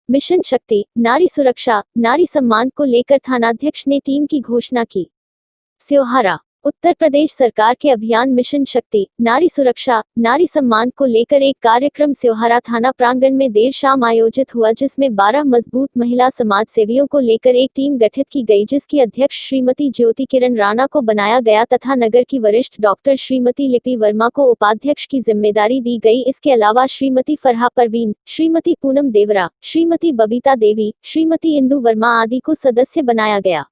Mission शक्ति, नारी सुरक्षा, नारी सम्मान को लेकर थानाध्यक्ष ने टीम की घोषणा की। स्योहारा। उत्तर प्रदेश सरकार के अभियान मिशन शक्ति, नारी सुरक्षा, नारी सम्मान को लेकर एक कार्यक्रम स्योहारा थाना प्रांगण में देर शाम आयोजित हुआ, जिसमें 12 मजबूत महिला समाज सेवियों को लेकर एक टीम गठित की गई, जिसकी अध्यक्ष श्रीमती ज्योति किरण राणा को बनाया गया तथा नगर की वरिष्ठ डॉक्टर श्रीमती लिपि वर्मा को उपाध्यक्ष की जिम्मेदारी दी गई। इसके अलावा श्रीमती फरहा परवीन, श्रीमती पूनम देवरा, श्रीमती बबीता देवी, श्रीमती इंदु वर्मा आदि को सदस्य बनाया गया।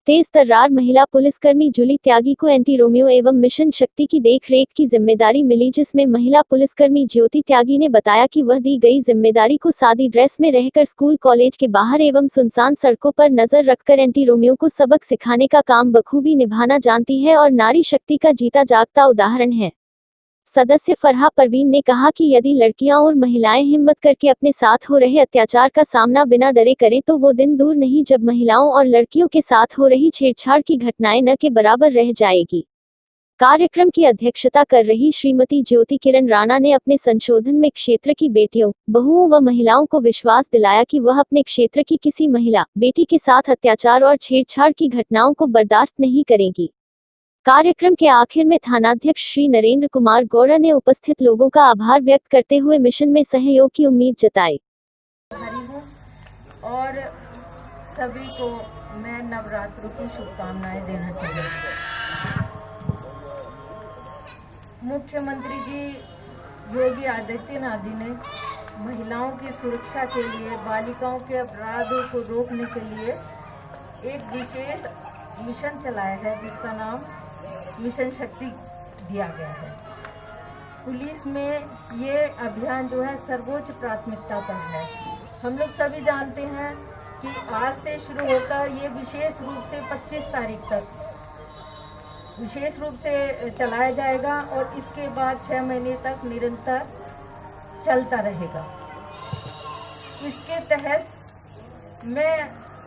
तेज तर्रार महिला पुलिसकर्मी जूली त्यागी को एंटी रोमियो एवं मिशन शक्ति की देखरेख की जिम्मेदारी मिली, जिसमें महिला पुलिसकर्मी ज्योति त्यागी ने बताया कि वह दी गई जिम्मेदारी को सादी ड्रेस में रहकर स्कूल कॉलेज के बाहर एवं सुनसान सड़कों पर नजर रखकर एंटी रोमियो को सबक सिखाने का काम बखूबी निभाना जानती है और नारी शक्ति का जीता जागता उदाहरण है। सदस्य फरहा परवीन ने कहा कि यदि लड़कियां और महिलाएं हिम्मत करके अपने साथ हो रहे अत्याचार का सामना बिना डरे करें तो वो दिन दूर नहीं जब महिलाओं और लड़कियों के साथ हो रही छेड़छाड़ की घटनाएं न के बराबर रह जाएगी। कार्यक्रम की अध्यक्षता कर रही श्रीमती ज्योति किरण राणा ने अपने संशोधन में क्षेत्र की बेटियों, बहुओं व महिलाओं को विश्वास दिलाया कि वह अपने क्षेत्र की किसी महिला, बेटी के साथ अत्याचार और छेड़छाड़ की घटनाओं को बर्दाश्त नहीं करेंगी। कार्यक्रम के आखिर में थानाध्यक्ष श्री नरेंद्र कुमार गौड़ा ने उपस्थित लोगों का आभार व्यक्त करते हुए मिशन में सहयोग की उम्मीद जताई। और सभी को मैं नवरात्रों की शुभकामनाएं देना चाहूँगी। मुख्यमंत्री जी योगी आदित्यनाथ जी ने महिलाओं की सुरक्षा के लिए, बालिकाओं के अपराधों को रोकने के लिए एक विशेष मिशन चलाया है, जिसका नाम मिशन शक्ति दिया गया है। पुलिस में ये अभियान जो है सर्वोच्च प्राथमिकता पर है। हम लोग सभी जानते हैं कि आज से शुरू होकर ये विशेष रूप से 25 तारीख तक विशेष रूप से चलाया जाएगा और इसके बाद 6 महीने तक निरंतर चलता रहेगा। इसके तहत मैं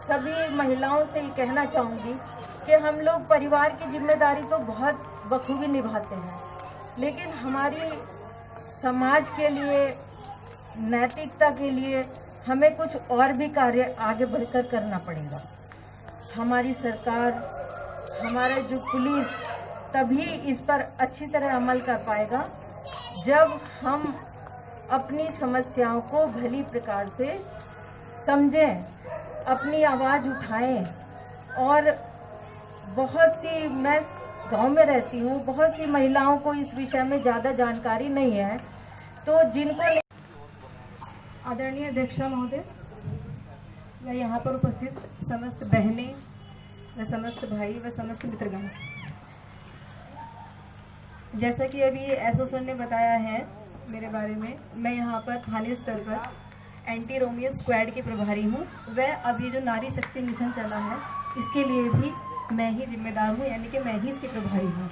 सभी महिलाओं से ये कहना चाहूँगी कि हम लोग परिवार की जिम्मेदारी तो बहुत बखूबी निभाते हैं, लेकिन हमारी समाज के लिए, नैतिकता के लिए हमें कुछ और भी कार्य आगे बढ़कर करना पड़ेगा। हमारी सरकार, हमारा जो पुलिस तभी इस पर अच्छी तरह अमल कर पाएगा जब हम अपनी समस्याओं को भली प्रकार से समझें, अपनी आवाज़ उठाएं। और बहुत सी, मैं गांव में रहती हूँ, बहुत सी महिलाओं को इस विषय में ज़्यादा जानकारी नहीं है, तो जिनको आदरणीय अध्यक्ष महोदय व यहाँ पर उपस्थित समस्त बहनें व समस्त भाई व समस्त मित्रगण, जैसा कि अभी एसओ सर ने बताया है मेरे बारे में, मैं यहाँ पर थाने स्तर पर एंटी रोमियो स्क्वाड की प्रभारी हूँ। वह अब ये जो नारी शक्ति मिशन चला है इसके लिए भी मैं ही जिम्मेदार हूँ, यानी कि मैं ही इसकी प्रभारी हूँ।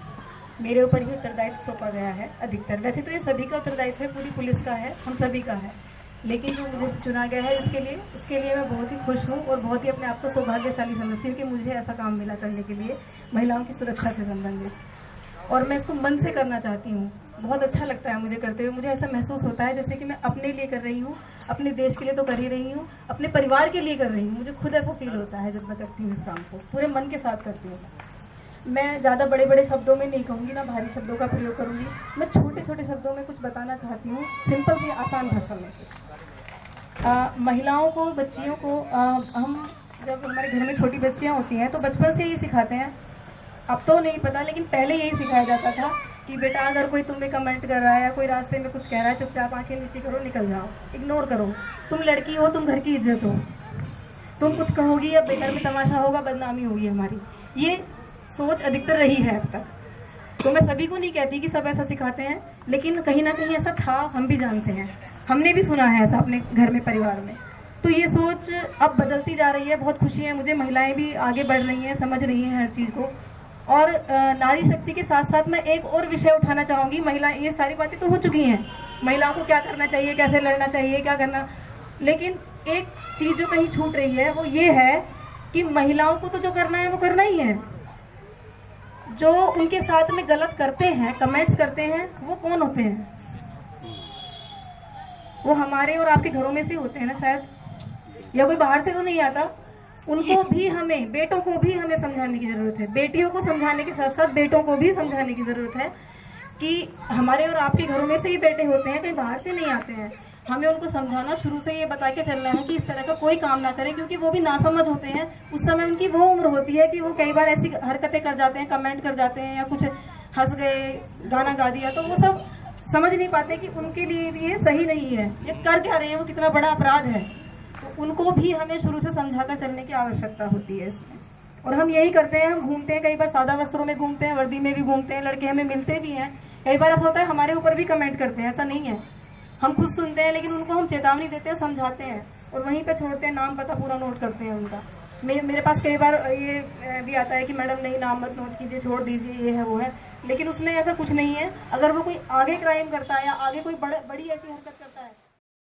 मेरे ऊपर ही उत्तरदायित्व सौंपा गया है अधिकतर। वैसे तो ये सभी का उत्तरदायित्व है, पूरी पुलिस का है, हम सभी का है, लेकिन जो मुझे चुना गया है उसके लिए मैं बहुत ही खुश हूँ और बहुत ही अपने आप को सौभाग्यशाली समझती हूँ कि मुझे ऐसा काम मिला करने के लिए महिलाओं की सुरक्षा से संबंधित, और मैं इसको मन से करना चाहती हूँ। बहुत अच्छा लगता है मुझे करते हुए। मुझे ऐसा महसूस होता है जैसे कि मैं अपने लिए कर रही हूँ, अपने देश के लिए तो कर ही रही हूँ, अपने परिवार के लिए कर रही हूँ। मुझे खुद ऐसा फील होता है जब मैं करती हूँ इस काम को, पूरे मन के साथ करती हूँ। मैं ज़्यादा बड़े बड़े शब्दों में नहीं कहूँगी, ना भारी शब्दों का प्रयोग करूँगी। मैं छोटे छोटे शब्दों में कुछ बताना चाहती हूँ, सिंपल सी आसान भाषा में। महिलाओं को, बच्चियों को, हम जब हमारे घर में छोटी बच्चियाँ होती हैं तो बचपन से ही सिखाते हैं, अब तो नहीं पता, लेकिन पहले यही सिखाया जाता था कि बेटा अगर कोई तुम्हें कमेंट कर रहा है या कोई रास्ते में कुछ कह रहा है, चुपचाप आंखें नीचे करो, निकल जाओ, इग्नोर करो। तुम लड़की हो, तुम घर की इज्जत हो, तुम कुछ कहोगी या बेकार में तमाशा होगा, बदनामी होगी हमारी। ये सोच अधिकतर रही है अब तक। तो मैं सभी को नहीं कहती कि सब ऐसा सिखाते हैं, लेकिन कहीं ना कहीं ऐसा था, हम भी जानते हैं, हमने भी सुना है ऐसा अपने घर में, परिवार में। तो ये सोच अब बदलती जा रही है। बहुत खुशी है मुझे, महिलाएं भी आगे बढ़ रही हैं, समझ रही हैं हर चीज़ को। और नारी शक्ति के साथ साथ मैं एक और विषय उठाना चाहूँगी। महिला, ये सारी बातें तो हो चुकी हैं, महिलाओं को क्या करना चाहिए, कैसे लड़ना चाहिए, क्या करना, लेकिन एक चीज़ जो कहीं छूट रही है वो ये है कि महिलाओं को तो जो करना है वो करना ही है। जो उनके साथ में गलत करते हैं, कमेंट्स करते हैं, वो कौन होते हैं? वो हमारे और आपके घरों में से होते हैं ना शायद। या कोई बाहर से तो नहीं आता, उनको भी हमें, बेटों को भी हमें समझाने की ज़रूरत है। बेटियों को समझाने के साथ साथ बेटों को भी समझाने की ज़रूरत है कि हमारे और आपके घरों में से ही बेटे होते हैं, कहीं बाहर से नहीं आते हैं। हमें उनको समझाना, शुरू से ये बता के चलना है कि इस तरह का कोई काम ना करें, क्योंकि वो भी नासमझ होते हैं। उस समय उनकी वो उम्र होती है कि वो कई बार ऐसी हरकतें कर जाते हैं, कमेंट कर जाते हैं, या कुछ हंस गए, गाना गा दिया, तो वो सब समझ नहीं पाते कि उनके लिए भी ये सही नहीं है, ये कर क्या रहे हैं, वो कितना बड़ा अपराध है। तो उनको भी हमें शुरू से समझा कर चलने की आवश्यकता होती है इसमें। और हम यही करते हैं, हम घूमते हैं, कई बार सादा वस्त्रों में घूमते हैं, वर्दी में भी घूमते हैं, लड़के हमें मिलते भी हैं, कई बार ऐसा होता है हमारे ऊपर भी कमेंट करते हैं, ऐसा नहीं है। हम खुद सुनते हैं, लेकिन उनको हम चेतावनी देते हैं, समझाते हैं और वहीं पे छोड़ते हैं, नाम पता पूरा नोट करते हैं उनका। मेरे पास कई बार ये भी आता है कि मैडम नहीं, नाम मत नोट कीजिए, छोड़ दीजिए, ये है वो है, लेकिन उसमें ऐसा कुछ नहीं है। अगर वो कोई आगे क्राइम करता है या आगे कोई बड़ी ऐसी हरकत करता है